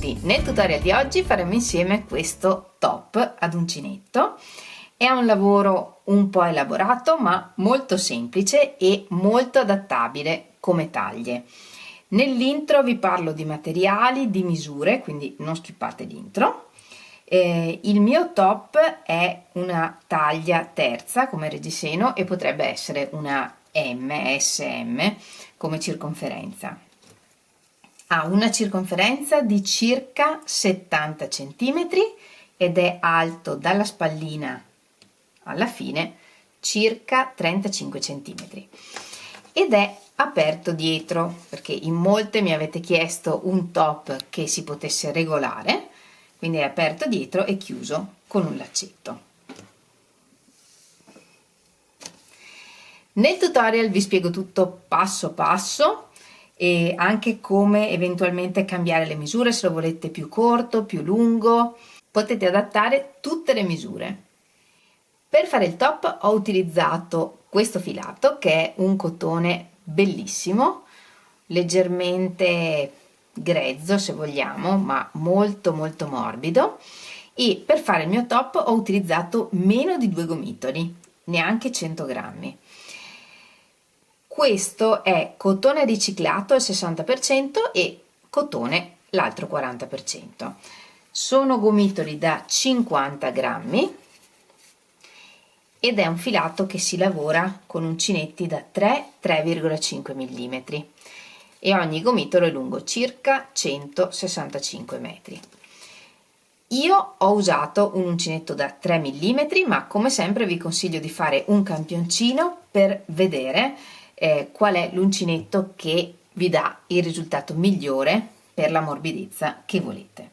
tutti! Nel tutorial di oggi faremo insieme questo top ad uncinetto. È un lavoro un po' elaborato ma molto semplice e molto adattabile come taglie. Nell'intro vi parlo di materiali, di misure, quindi non skippate l'intro. Il mio top è una taglia terza come reggiseno e potrebbe essere una SM come circonferenza. Ha una circonferenza di circa 70 cm ed è alto dalla spallina alla fine circa 35 cm ed è aperto dietro, perché in molte mi avete chiesto un top che si potesse regolare, quindi è aperto dietro e chiuso con un laccetto. Nel tutorial vi spiego tutto passo passo e anche come eventualmente cambiare le misure, se lo volete più corto, più lungo, potete adattare tutte le misure. Per fare il top ho utilizzato questo filato che è un cotone bellissimo, leggermente grezzo se vogliamo, ma molto morbido, e per fare il mio top ho utilizzato meno di 2 gomitoli, neanche 100 grammi. Questo è cotone riciclato al 60% e cotone l'altro 40%. Sono gomitoli da 50 grammi ed è un filato che si lavora con uncinetti da 3,5 mm e ogni gomitolo è lungo circa 165 metri. Io ho usato un uncinetto da 3 mm, ma come sempre vi consiglio di fare un campioncino per vedere qual è l'uncinetto che vi dà il risultato migliore per la morbidezza che volete.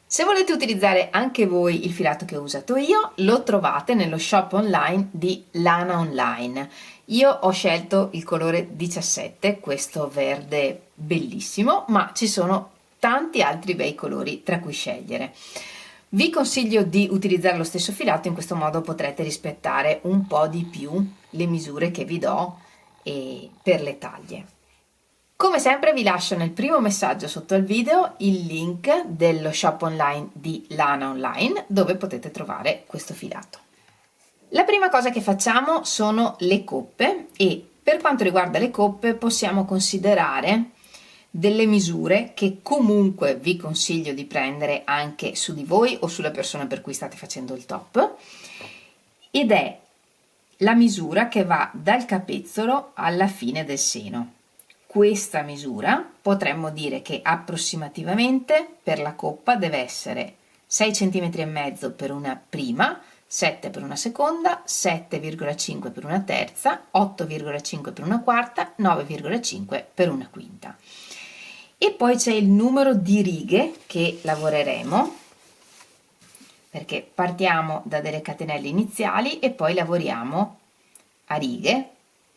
Se volete utilizzare anche voi il filato che ho usato io, lo trovate nello shop online di Lana Online. Io ho scelto il colore 17, questo verde bellissimo, ma ci sono tanti altri bei colori tra cui scegliere. Vi consiglio di utilizzare lo stesso filato, in questo modo potrete rispettare un po' di più le misure che vi do per le taglie. Come sempre vi lascio nel primo messaggio sotto al video il link dello shop online di Lana Online dove potete trovare questo filato. La prima cosa che facciamo sono le coppe e per quanto riguarda le coppe possiamo considerare delle misure che comunque vi consiglio di prendere anche su di voi o sulla persona per cui state facendo il top, ed è la misura che va dal capezzolo alla fine del seno. Questa misura potremmo dire che approssimativamente per la coppa deve essere 6,5 cm per una prima, 7 per una seconda, 7,5 per una terza, 8,5 per una quarta, 9,5 per una quinta. E poi c'è il numero di righe che lavoreremo, perché partiamo da delle catenelle iniziali e poi lavoriamo a righe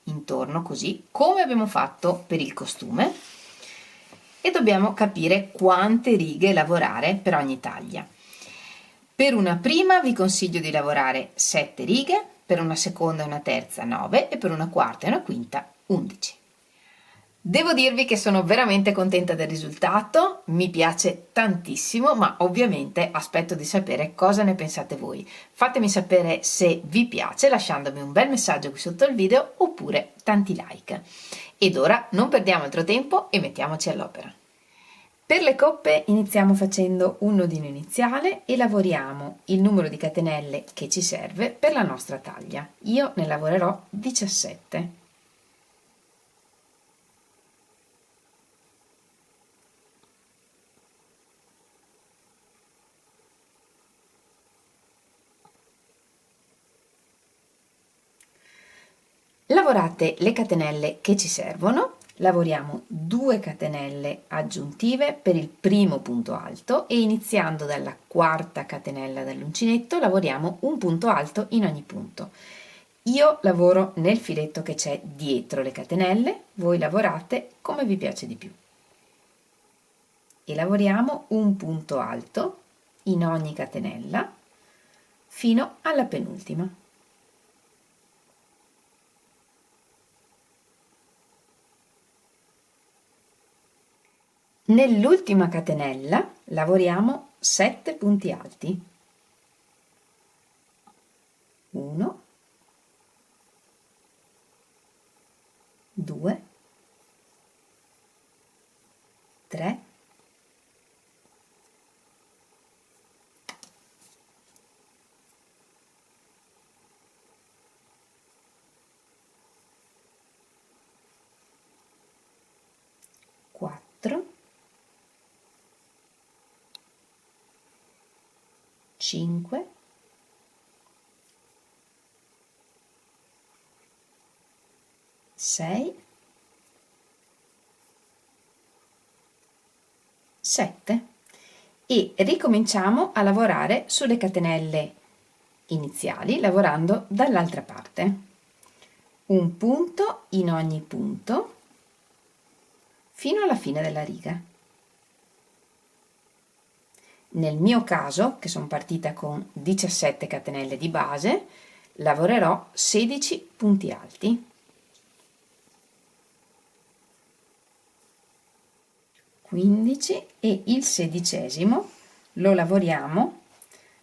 intorno, così come abbiamo fatto per il costume, e dobbiamo capire quante righe lavorare per ogni taglia. Per una prima vi consiglio di lavorare 7 righe, per una seconda e una terza 9 e per una quarta e una quinta 11. Devo dirvi che sono veramente contenta del risultato, mi piace tantissimo, ma ovviamente aspetto di sapere cosa ne pensate voi. Fatemi sapere se vi piace lasciandomi un bel messaggio qui sotto il video oppure tanti like. Ed ora non perdiamo altro tempo e mettiamoci all'opera. Per le coppe iniziamo facendo un nodino iniziale e lavoriamo il numero di catenelle che ci serve per la nostra taglia. Io ne lavorerò 17. Lavorate le catenelle che ci servono, lavoriamo 2 catenelle aggiuntive per il primo punto alto e iniziando dalla quarta catenella dell'uncinetto lavoriamo un punto alto in ogni punto. Io lavoro nel filetto che c'è dietro le catenelle, voi lavorate come vi piace di più. E lavoriamo un punto alto in ogni catenella fino alla penultima. Nell'ultima catenella lavoriamo 7 punti alti. 1, 2, 3, 4, 5, 6, 7 e ricominciamo a lavorare sulle catenelle iniziali lavorando dall'altra parte. Un punto in ogni punto fino alla fine della riga. Nel mio caso, che sono partita con 17 catenelle di base, lavorerò 16 punti alti. 15 e il 16° lo lavoriamo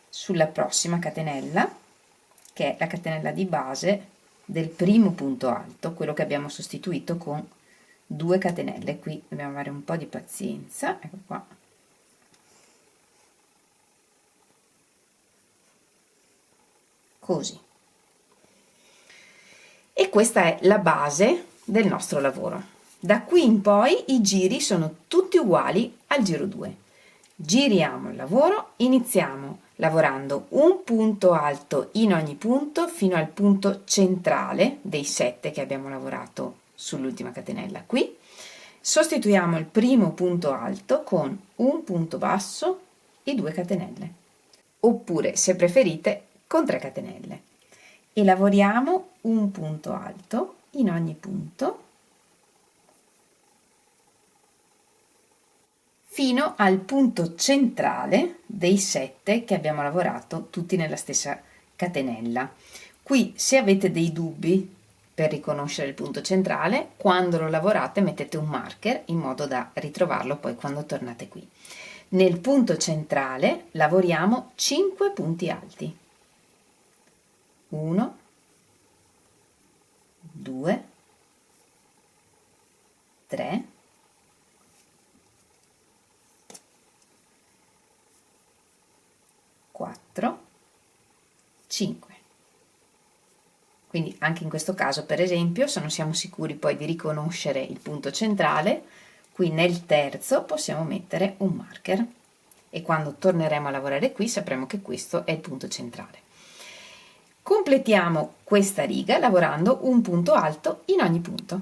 sulla prossima catenella, che è la catenella di base del primo punto alto, quello che abbiamo sostituito con 2 catenelle. Qui dobbiamo avere un po' di pazienza, ecco qua. Così. E questa è la base del nostro lavoro. Da qui in poi i giri sono tutti uguali al giro 2. Giriamo il lavoro, iniziamo lavorando un punto alto in ogni punto fino al punto centrale dei 7 che abbiamo lavorato sull'ultima catenella. Qui sostituiamo il primo punto alto con un punto basso e 2 catenelle, oppure se preferite con 3 catenelle, e lavoriamo un punto alto in ogni punto fino al punto centrale dei 7 che abbiamo lavorato tutti nella stessa catenella. Qui, se avete dei dubbi per riconoscere il punto centrale, quando lo lavorate mettete un marker in modo da ritrovarlo poi quando tornate qui. Nel punto centrale lavoriamo 5 punti alti. 1, 2, 3, 4, 5. Quindi anche in questo caso, per esempio, se non siamo sicuri poi di riconoscere il punto centrale, qui nel terzo possiamo mettere un marker e quando torneremo a lavorare qui sapremo che questo è il punto centrale. Completiamo questa riga lavorando un punto alto in ogni punto.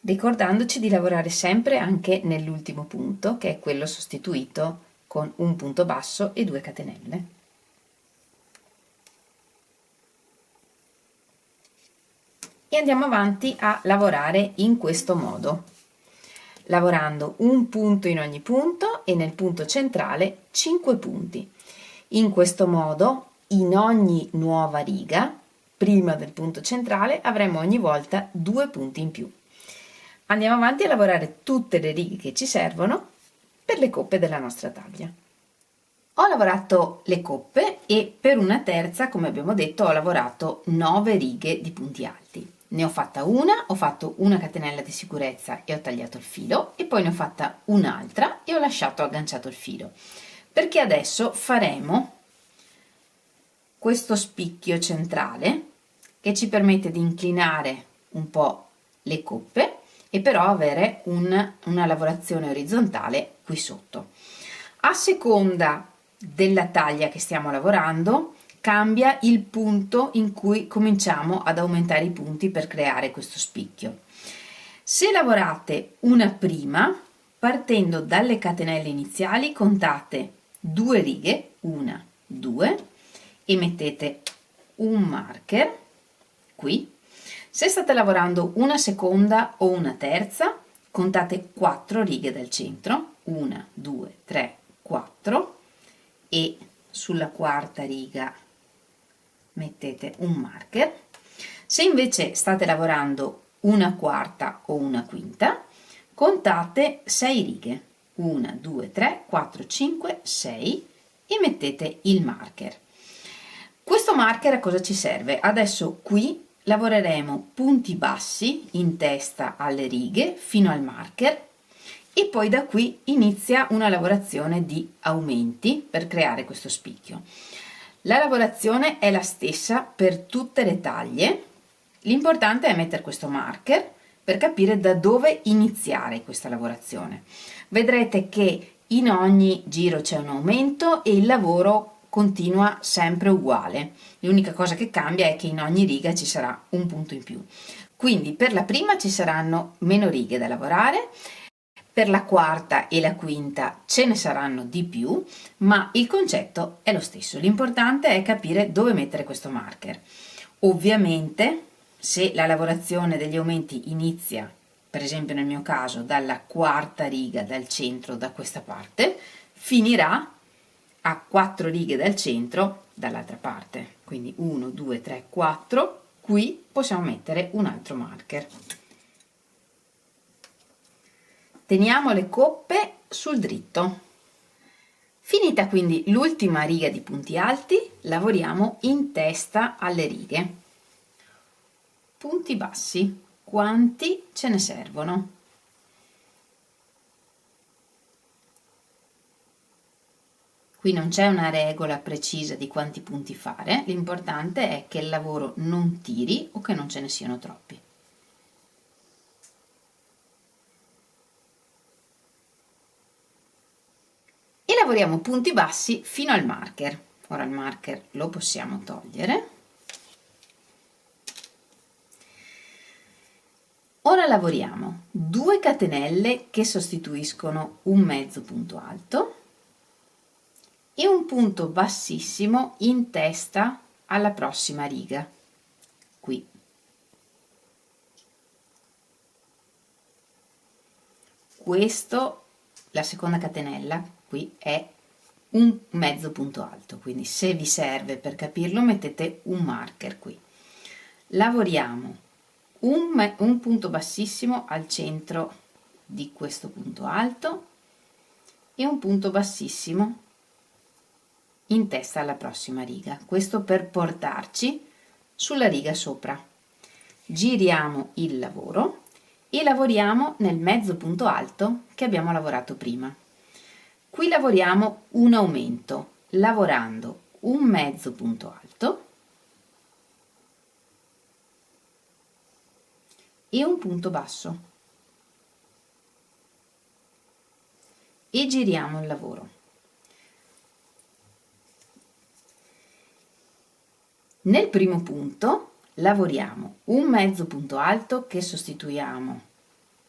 Ricordandoci di lavorare sempre anche nell'ultimo punto, che è quello sostituito con un punto basso e 2 catenelle. E andiamo avanti a lavorare in questo modo, lavorando un punto in ogni punto e nel punto centrale 5 punti. In questo modo, in ogni nuova riga, prima del punto centrale, avremo ogni volta 2 punti in più. Andiamo avanti a lavorare tutte le righe che ci servono per le coppe della nostra taglia. Ho lavorato le coppe e per una terza, come abbiamo detto, ho lavorato 9 righe di punti alti. Ne ho fatta una, ho fatto una catenella di sicurezza e ho tagliato il filo, e poi ne ho fatta un'altra e ho lasciato agganciato il filo, perché adesso faremo questo spicchio centrale che ci permette di inclinare un po' le coppe e però avere una lavorazione orizzontale qui sotto. A seconda della taglia che stiamo lavorando cambia il punto in cui cominciamo ad aumentare i punti per creare questo spicchio. Se lavorate una prima, partendo dalle catenelle iniziali, contate 2 righe, 1, 2, e mettete un marker qui. Se state lavorando una seconda o una terza, contate 4 righe dal centro, 1, 2, 3, 4, e sulla quarta riga mettete un marker. Se invece state lavorando una quarta o una quinta, contate 6 righe, 1, 2, 3, 4, 5, 6 e mettete il marker. Questo marker a cosa ci serve? Adesso qui lavoreremo punti bassi in testa alle righe fino al marker e poi da qui inizia una lavorazione di aumenti per creare questo spicchio. La lavorazione è la stessa per tutte le taglie, l'importante è mettere questo marker per capire da dove iniziare questa lavorazione. Vedrete che in ogni giro c'è un aumento e il lavoro continua sempre uguale. L'unica cosa che cambia è che in ogni riga ci sarà un punto in più. Quindi per la prima ci saranno meno righe da lavorare, per la quarta e la quinta ce ne saranno di più, ma il concetto è lo stesso. L'importante è capire dove mettere questo marker. Ovviamente, se la lavorazione degli aumenti inizia, per esempio nel mio caso, dalla quarta riga dal centro da questa parte, finirà a 4 righe dal centro dall'altra parte. Quindi 1, 2, 3, 4. Qui possiamo mettere un altro marker. Teniamo le coppe sul dritto. Finita quindi l'ultima riga di punti alti, lavoriamo in testa alle righe. Punti bassi, quanti ce ne servono? Qui non c'è una regola precisa di quanti punti fare, l'importante è che il lavoro non tiri o che non ce ne siano troppi. E lavoriamo punti bassi fino al marker. Ora il marker lo possiamo togliere. Ora lavoriamo 2 catenelle che sostituiscono un mezzo punto alto e un punto bassissimo in testa alla prossima riga, qui. Questo, la seconda catenella, qui è un mezzo punto alto, quindi se vi serve per capirlo mettete un marker qui. Lavoriamo un punto bassissimo al centro di questo punto alto e un punto bassissimo in testa alla prossima riga, questo per portarci sulla riga sopra. Giriamo il lavoro e lavoriamo nel mezzo punto alto che abbiamo lavorato prima. Qui lavoriamo un aumento, lavorando un mezzo punto alto e un punto basso e giriamo il lavoro. Nel primo punto lavoriamo un mezzo punto alto che sostituiamo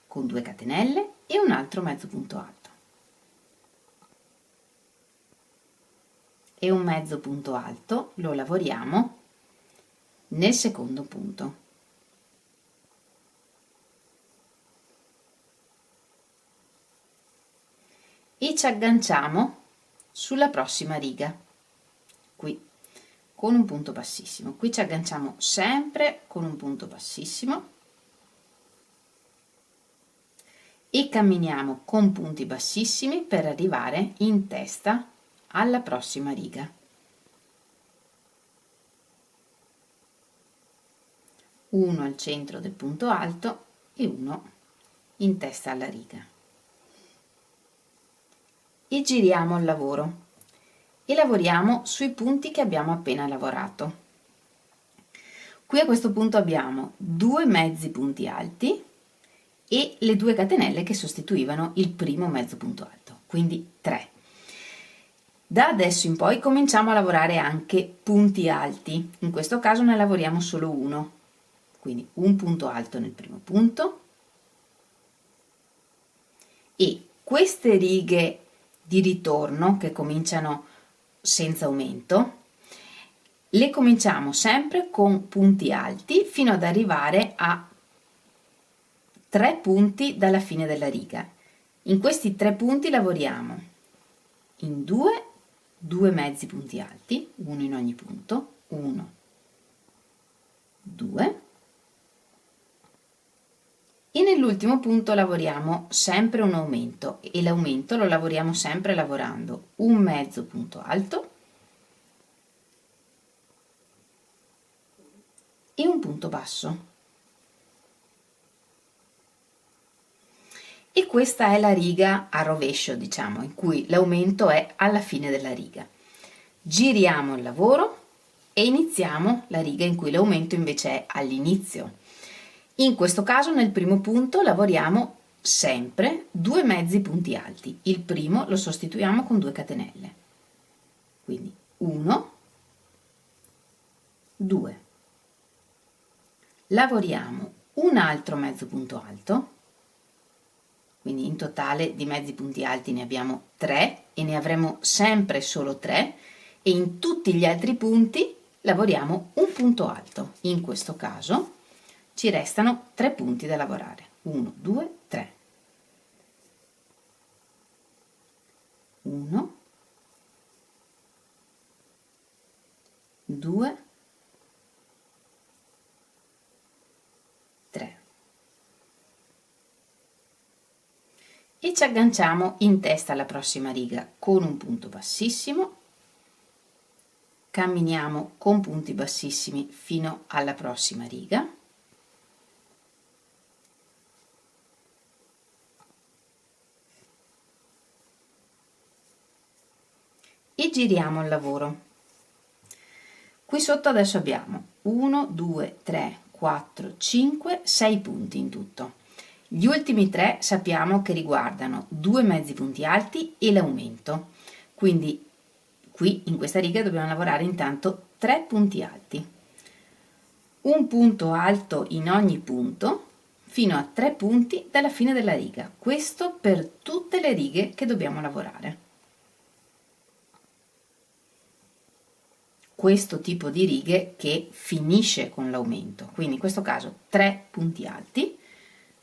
con 2 catenelle e un altro mezzo punto alto e un mezzo punto alto lo lavoriamo nel secondo punto. E ci agganciamo sulla prossima riga, qui, con un punto bassissimo. Qui ci agganciamo sempre con un punto bassissimo e camminiamo con punti bassissimi per arrivare in testa alla prossima riga. Uno al centro del punto alto e uno in testa alla riga. E giriamo il lavoro e lavoriamo sui punti che abbiamo appena lavorato. Qui a questo punto abbiamo 2 mezzi punti alti e le 2 catenelle che sostituivano il primo mezzo punto alto, quindi 3. Da adesso in poi cominciamo a lavorare anche punti alti, in questo caso ne lavoriamo solo uno, quindi un punto alto nel primo punto e queste righe di ritorno che cominciano senza aumento le cominciamo sempre con punti alti fino ad arrivare a 3 punti dalla fine della riga. In questi 3 punti lavoriamo in 2 mezzi punti alti, uno in ogni punto, 1, 2 E nell'ultimo punto lavoriamo sempre un aumento, e l'aumento lo lavoriamo sempre lavorando un mezzo punto alto e un punto basso. E questa è la riga a rovescio, diciamo, in cui l'aumento è alla fine della riga. Giriamo il lavoro e iniziamo la riga in cui l'aumento invece è all'inizio. In questo caso nel primo punto lavoriamo sempre 2 mezzi punti alti. Il primo lo sostituiamo con 2 catenelle. Quindi 1, 2. Lavoriamo un altro mezzo punto alto, quindi in totale di mezzi punti alti ne abbiamo 3 e ne avremo sempre solo 3, e in tutti gli altri punti lavoriamo un punto alto. In questo caso ci restano 3 punti da lavorare. 1, 2, 3. 1, 2, 3. E ci agganciamo in testa alla prossima riga con un punto bassissimo, camminiamo con punti bassissimi fino alla prossima riga e giriamo il lavoro. Qui sotto adesso abbiamo 1, 2, 3, 4, 5, 6 punti in tutto. Gli ultimi 3 sappiamo che riguardano 2 mezzi punti alti e l'aumento, quindi qui in questa riga dobbiamo lavorare intanto 3 punti alti, un punto alto in ogni punto fino a 3 punti dalla fine della riga, questo per tutte le righe che dobbiamo lavorare. Questo tipo di righe che finisce con l'aumento, quindi in questo caso 3 punti alti,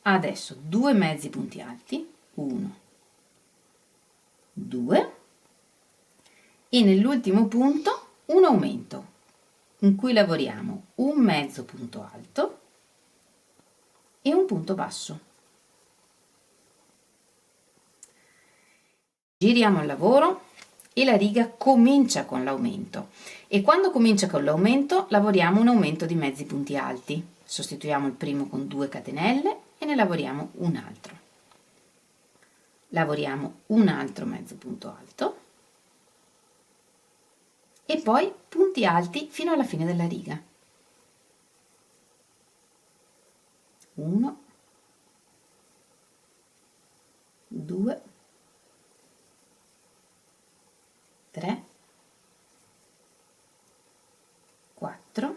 adesso 2 mezzi punti alti, 1, 2, e nell'ultimo punto un aumento in cui lavoriamo un mezzo punto alto e un punto basso. Giriamo il lavoro e la riga comincia con l'aumento, e quando comincia con l'aumento lavoriamo un aumento di mezzi punti alti, sostituiamo il primo con 2 catenelle e ne lavoriamo un altro. Lavoriamo un altro mezzo punto alto e poi punti alti fino alla fine della riga. 1, 2, 3, 4,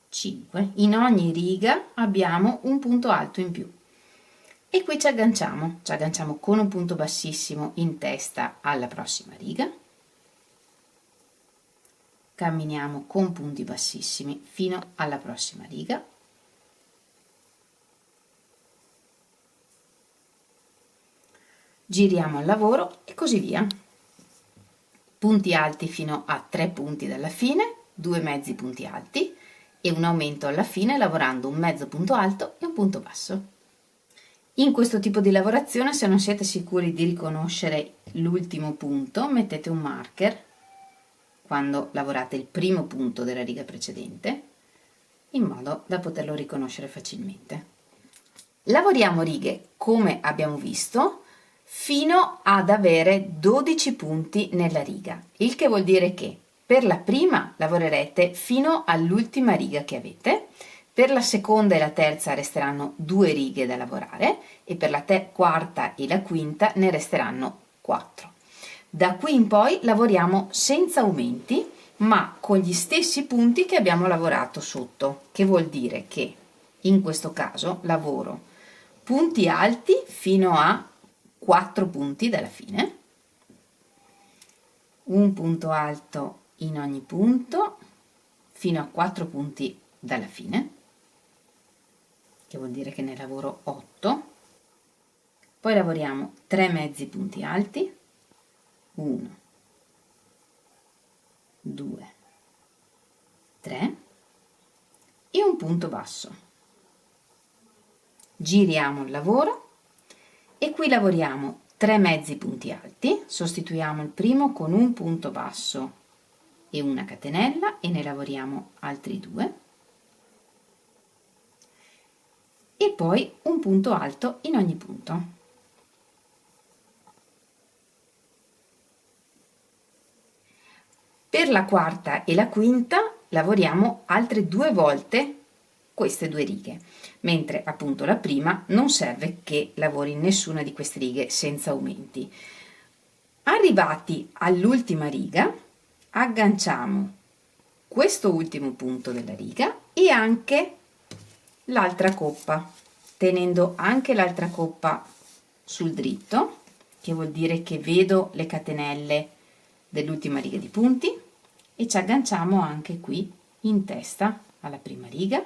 5. In ogni riga abbiamo un punto alto in più. E qui ci agganciamo con un punto bassissimo in testa alla prossima riga, camminiamo con punti bassissimi fino alla prossima riga, giriamo il lavoro e così via. Punti alti fino a 3 punti dalla fine, 2 mezzi punti alti e un aumento alla fine lavorando un mezzo punto alto e un punto basso. In questo tipo di lavorazione, se non siete sicuri di riconoscere l'ultimo punto, mettete un marker quando lavorate il primo punto della riga precedente, in modo da poterlo riconoscere facilmente. Lavoriamo righe, come abbiamo visto, fino ad avere 12 punti nella riga, il che vuol dire che per la prima lavorerete fino all'ultima riga che avete, per la seconda e la terza resteranno 2 righe da lavorare e per la quarta e la quinta ne resteranno 4. Da qui in poi lavoriamo senza aumenti, ma con gli stessi punti che abbiamo lavorato sotto, che vuol dire che in questo caso lavoro punti alti fino a 4 punti dalla fine, un punto alto in ogni punto fino a 4 punti dalla fine, che vuol dire che ne lavoro 8, poi lavoriamo 3 mezzi punti alti, 1, 2, 3 e un punto basso. giriamo il lavoro e qui lavoriamo 3 mezzi punti alti, sostituiamo il primo con un punto basso e una catenella e ne lavoriamo altri 2 e poi un punto alto in ogni punto. Per la quarta e la quinta lavoriamo altre 2 volte queste 2 righe, mentre appunto la prima non serve che lavori nessuna di queste righe senza aumenti. Arrivati all'ultima riga, agganciamo questo ultimo punto della riga e anche l'altra coppa, tenendo anche l'altra coppa sul dritto, che vuol dire che vedo le catenelle dell'ultima riga di punti, e ci agganciamo anche qui in testa alla prima riga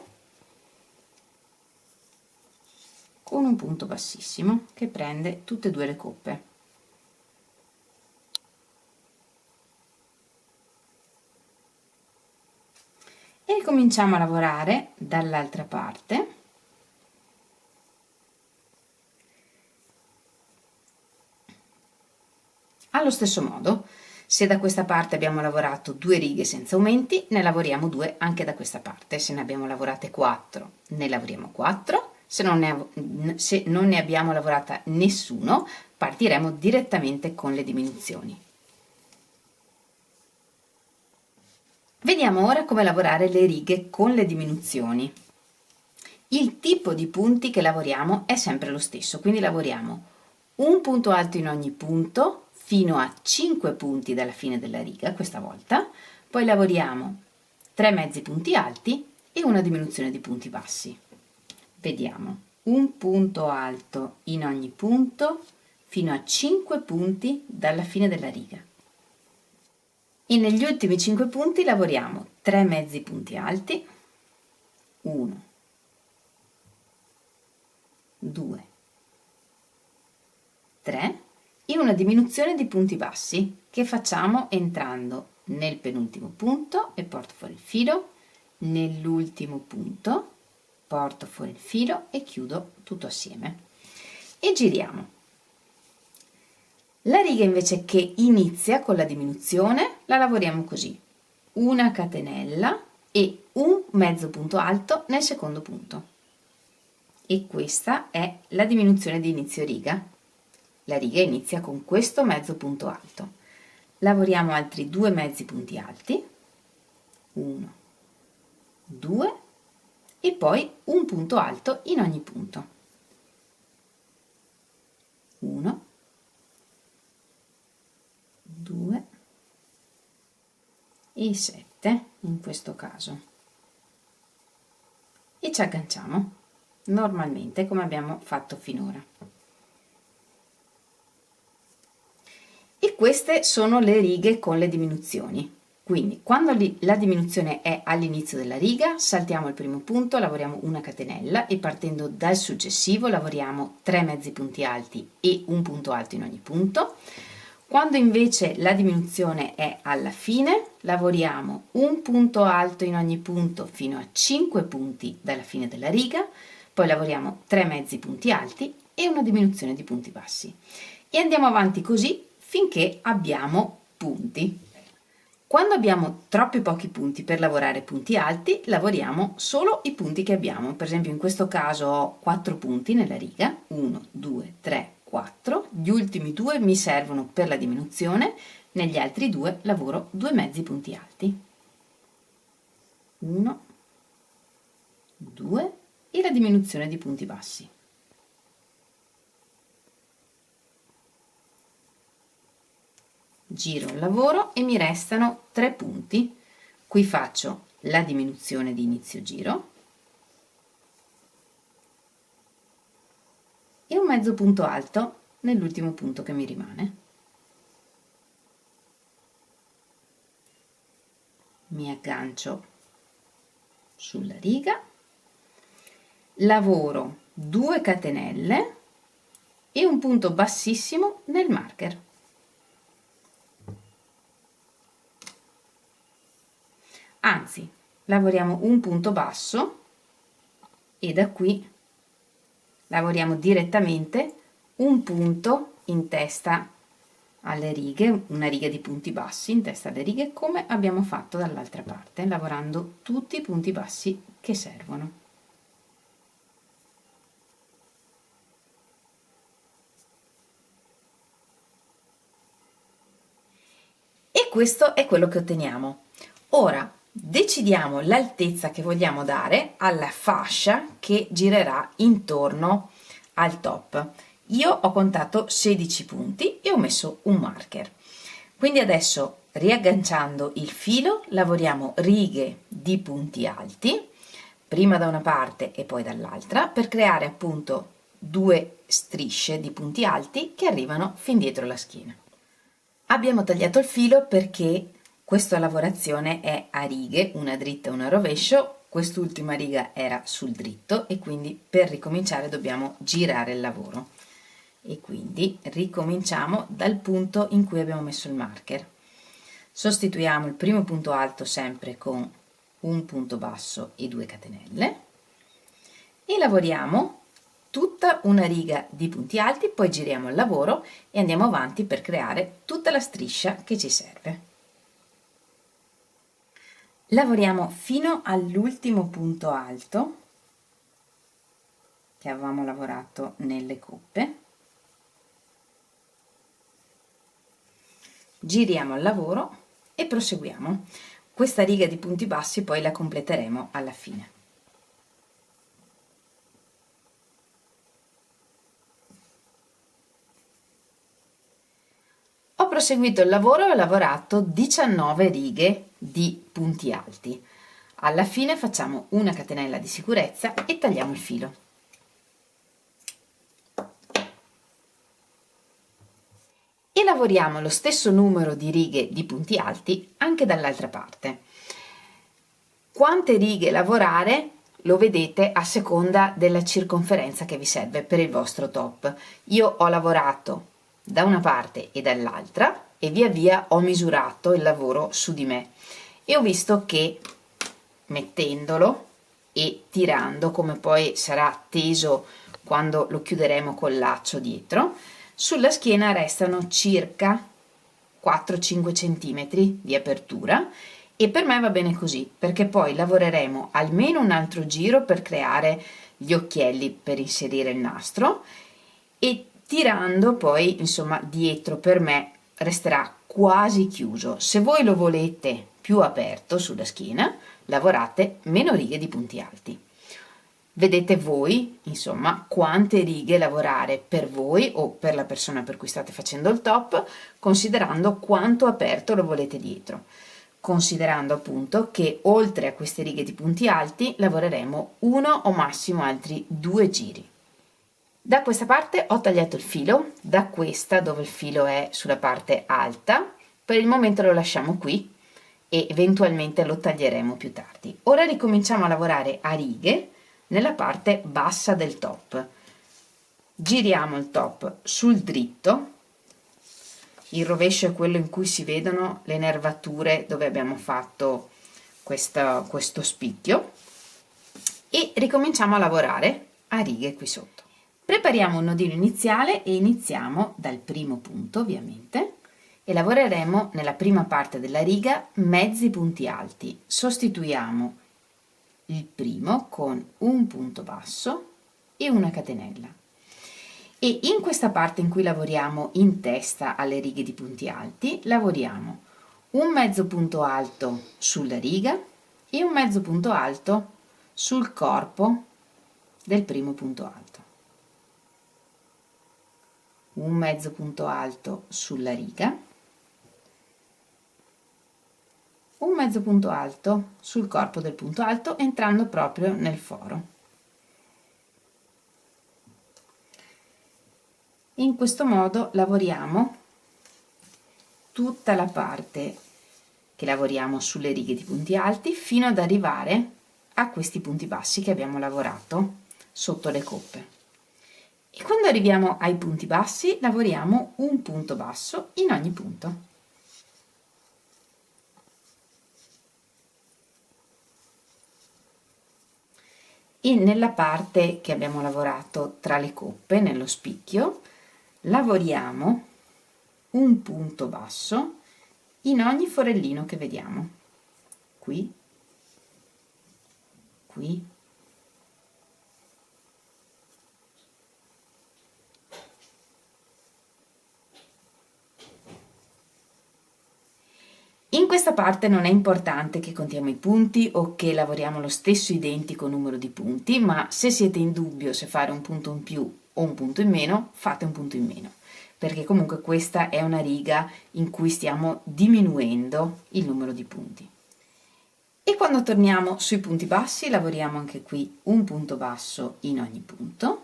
con un punto bassissimo che prende tutte e 2 le coppe. E cominciamo a lavorare dall'altra parte. Allo stesso modo, se da questa parte abbiamo lavorato 2 righe senza aumenti, ne lavoriamo 2 anche da questa parte. Se ne abbiamo lavorate 4, ne lavoriamo 4. Se non ne abbiamo lavorata nessuno, partiremo direttamente con le diminuzioni. Vediamo ora come lavorare le righe con le diminuzioni. Il tipo di punti che lavoriamo è sempre lo stesso, quindi lavoriamo un punto alto in ogni punto fino a 5 punti dalla fine della riga questa volta, poi lavoriamo 3 mezzi punti alti e una diminuzione di punti bassi. Vediamo, un punto alto in ogni punto fino a 5 punti dalla fine della riga. E negli ultimi 5 punti lavoriamo 3 mezzi punti alti, 1, 2, 3 e una diminuzione di punti bassi che facciamo entrando nel penultimo punto e porto fuori il filo, nell'ultimo punto porto fuori il filo e chiudo tutto assieme e giriamo. La riga invece che inizia con la diminuzione la lavoriamo così: una catenella e un mezzo punto alto nel secondo punto, e questa è la diminuzione di inizio riga. La riga inizia con questo mezzo punto alto, lavoriamo altri 2 mezzi punti alti, 1, 2 e poi un punto alto in ogni punto, 1, 2 e 7 in questo caso, e ci agganciamo normalmente come abbiamo fatto finora. E queste sono le righe con le diminuzioni. Quindi quando la diminuzione è all'inizio della riga, saltiamo il primo punto, lavoriamo una catenella e partendo dal successivo lavoriamo 3 mezzi punti alti e un punto alto in ogni punto. Quando invece la diminuzione è alla fine, lavoriamo un punto alto in ogni punto fino a 5 punti dalla fine della riga, poi lavoriamo 3 mezzi punti alti e una diminuzione di punti bassi. E andiamo avanti così finché abbiamo punti. Quando abbiamo troppi pochi punti per lavorare punti alti, lavoriamo solo i punti che abbiamo. Per esempio in questo caso ho 4 punti nella riga, 1, 2, 3, 4, gli ultimi 2 mi servono per la diminuzione, negli altri 2 lavoro 2 mezzi punti alti, 1, 2 e la diminuzione di punti bassi. Giro il lavoro e mi restano 3 punti. Qui faccio la diminuzione di inizio giro e un mezzo punto alto nell'ultimo punto che mi rimane. Mi aggancio sulla riga, lavoro 2 catenelle e un punto bassissimo nel marker. Anzi, lavoriamo un punto basso e da qui lavoriamo direttamente un punto in testa alle righe, una riga di punti bassi in testa alle righe, come abbiamo fatto dall'altra parte, lavorando tutti i punti bassi che servono. E questo è quello che otteniamo. Ora decidiamo l'altezza che vogliamo dare alla fascia che girerà intorno al top. Io ho contato 16 punti e ho messo un marker. Quindi adesso, riagganciando il filo, lavoriamo righe di punti alti, prima da una parte e poi dall'altra, per creare appunto due strisce di punti alti che arrivano fin dietro la schiena. Abbiamo tagliato il filo perché questa lavorazione è a righe, una dritta e una rovescio, quest'ultima riga era sul dritto e quindi per ricominciare dobbiamo girare il lavoro. E quindi ricominciamo dal punto in cui abbiamo messo il marker. Sostituiamo il primo punto alto sempre con un punto basso e 2 catenelle e lavoriamo tutta una riga di punti alti, poi giriamo il lavoro e andiamo avanti per creare tutta la striscia che ci serve. Lavoriamo fino all'ultimo punto alto che avevamo lavorato nelle coppe, giriamo il lavoro e proseguiamo. Questa riga di punti bassi poi la completeremo alla fine. Ho proseguito il lavoro e ho lavorato 19 righe di punti alti. Alla fine facciamo una catenella di sicurezza e tagliamo il filo. E lavoriamo lo stesso numero di righe di punti alti anche dall'altra parte. Quante righe lavorare lo vedete a seconda della circonferenza che vi serve per il vostro top. Io ho lavorato da una parte e dall'altra e via via ho misurato il lavoro su di me e ho visto che mettendolo e tirando, come poi sarà teso quando lo chiuderemo col laccio dietro, sulla schiena restano circa 4-5 cm di apertura e per me va bene così perché poi lavoreremo almeno un altro giro per creare gli occhielli per inserire il nastro e tirando poi insomma dietro per me resterà quasi chiuso. Se voi lo volete più aperto sulla schiena lavorate meno righe di punti alti. Vedete voi insomma quante righe lavorare per voi o per la persona per cui state facendo il top, considerando quanto aperto lo volete dietro, considerando appunto che oltre a queste righe di punti alti lavoreremo uno o massimo altri 2 giri. Da questa parte ho tagliato il filo, da questa dove il filo è sulla parte alta, per il momento lo lasciamo qui e eventualmente lo taglieremo più tardi. Ora ricominciamo a lavorare a righe nella parte bassa del top. Giriamo il top sul dritto, il rovescio è quello in cui si vedono le nervature dove abbiamo fatto questo spicchio e ricominciamo a lavorare a righe qui sotto. Prepariamo un nodino iniziale e iniziamo dal primo punto ovviamente e lavoreremo nella prima parte della riga mezzi punti alti. Sostituiamo il primo con un punto basso e una catenella e in questa parte in cui lavoriamo in testa alle righe di punti alti lavoriamo un mezzo punto alto sulla riga e un mezzo punto alto sul corpo del primo punto alto. Un mezzo punto alto sulla riga, un mezzo punto alto sul corpo del punto alto entrando proprio nel foro. In questo modo lavoriamo tutta la parte che lavoriamo sulle righe di punti alti fino ad arrivare a questi punti bassi che abbiamo lavorato sotto le coppe. E quando arriviamo ai punti bassi lavoriamo un punto basso in ogni punto. nella parte che abbiamo lavorato tra le coppe, nello spicchio, lavoriamo un punto basso in ogni forellino che vediamo, qui, qui, in questa parte non è importante che contiamo i punti o che lavoriamo lo stesso identico numero di punti, ma se siete in dubbio se fare un punto in più o un punto in meno, fate un punto in meno, perché comunque questa è una riga in cui stiamo diminuendo il numero di punti. E quando torniamo sui punti bassi lavoriamo anche qui un punto basso in ogni punto.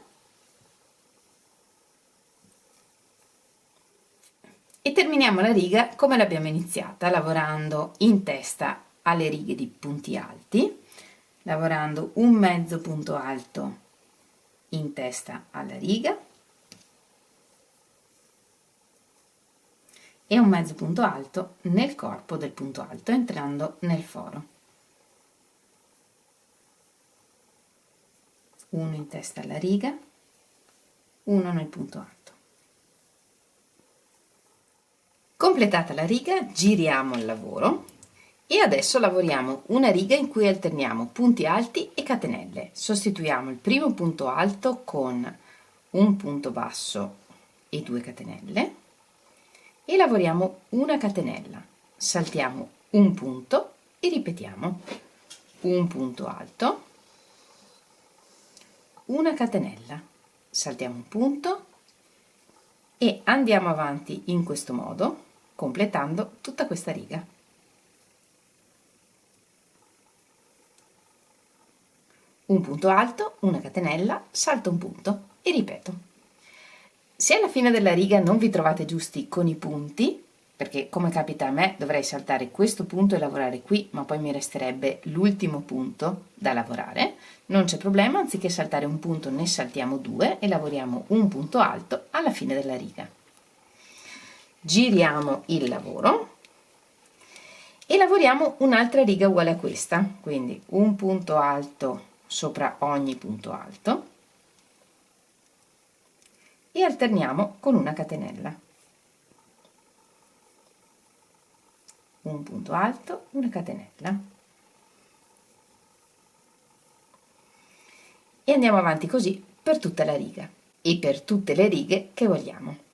E terminiamo la riga come l'abbiamo iniziata, lavorando in testa alle righe di punti alti, lavorando un mezzo punto alto in testa alla riga e un mezzo punto alto nel corpo del punto alto, entrando nel foro. Uno in testa alla riga, uno nel punto alto. Completata la riga, giriamo il lavoro e adesso lavoriamo una riga in cui alterniamo punti alti e catenelle. Sostituiamo il primo punto alto con un punto basso e 2 catenelle e lavoriamo una catenella. Saltiamo un punto e ripetiamo un punto alto, una catenella, saltiamo un punto e andiamo avanti in questo modo, completando tutta questa riga. Un punto alto, una catenella, salto un punto e ripeto. Se alla fine della riga non vi trovate giusti con i punti, perché come capita a me dovrei saltare questo punto e lavorare qui, ma poi mi resterebbe l'ultimo punto da lavorare, non c'è problema, anziché saltare un punto ne saltiamo 2 e lavoriamo un punto alto alla fine della riga. Giriamo il lavoro e lavoriamo un'altra riga uguale a questa, quindi un punto alto sopra ogni punto alto e alterniamo con una catenella. Un punto alto, una catenella e andiamo avanti così per tutta la riga e per tutte le righe che vogliamo.